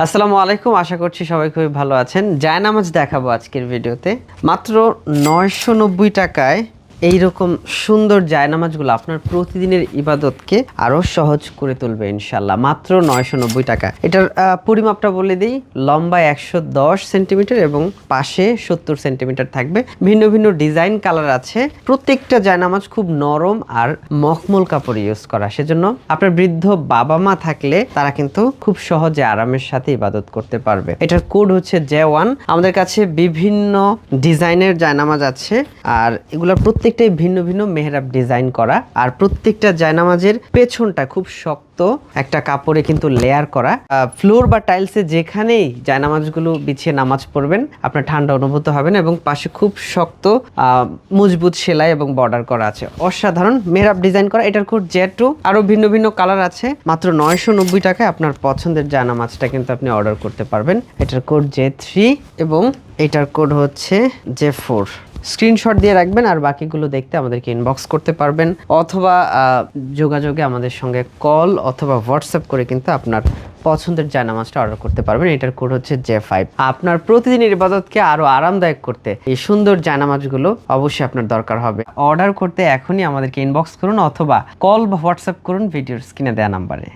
আসসালামু আলাইকুম, আশা করছি সবাই খুবই ভালো আছেন। জায়নামাজ দেখাবো আজকের ভিডিওতে। মাত্র 990 টাকায় এইরকম সুন্দর জায়নামাজগুলো আপনার প্রতিদিনের ইবাদতকে আরও সহজ করে তুলবে ইনশাল্লাহ। মাত্র 990 টাকা। এটার পরিমাপটা বলে দিই, লম্বা 110 সেন্টিমিটার এবং পাশে 70 সেন্টিমিটার থাকবে। ভিন্ন ভিন্ন ডিজাইন কালার আছে। প্রত্যেকটা জায়নামাজ খুব নরম আর মখমল কাপড় ইউজ করা, সেজন্য আপনার বৃদ্ধ বাবা মা থাকলে তারা কিন্তু খুব সহজে আরামের সাথে ইবাদত করতে পারবে। এটার কোড হচ্ছে J1। আমাদের কাছে বিভিন্ন ডিজাইনের জায়নামাজ আছে, আর এগুলোর প্রত্যেকটাই ভিন্ন ভিন্ন মেহরাব ডিজাইন করা। আর প্রত্যেকটা জায়নামাজের পেছনটা খুব শক্ত একটা কাপড়ে কিন্তু লেয়ার করা। ফ্লোর বা টাইলসে যেখানেই জায়নামাজগুলো বিছিয়ে নামাজ পড়বেন আপনার ঠান্ডা অনুভূত হবে না, এবং পাশে খুব শক্ত মজবুত সেলাই এবং বর্ডার করা আছে। অসাধারণ মেহরাব ডিজাইন করা। এটার কোড J2। আরো ভিন্ন ভিন্ন কালার আছে। মাত্র 990 টাকায় আপনার পছন্দের জায়নামাজটা কিন্তু আপনি অর্ডার করতে পারবেন। এটার কোড J3 এবং এটার কোড হচ্ছে J4। স্ক্রিনশট দিয়ে রাখবেন, আর বাকিগুলো দেখতে আমাদেরকে ইনবক্স করতে পারবেন, অথবা যোগাযোগে আমাদের সঙ্গে কল অথবা হোয়াটসঅ্যাপ করে কিন্তু আপনার পছন্দের জায়নামাজটা অর্ডার করতে পারবেন। এটার কোড হচ্ছে J5। আপনার প্রতিদিনের ইবাদতকে আরো আরামদায়ক করতে এই সুন্দর জায়নামাজগুলো অবশ্যই আপনার দরকার হবে। অর্ডার করতে এখনই আমাদেরকে ইনবক্স করুন অথবা কল বা হোয়াটসঅ্যাপ করুন ভিডিওর স্ক্রিনে দেওয়া নাম্বারে।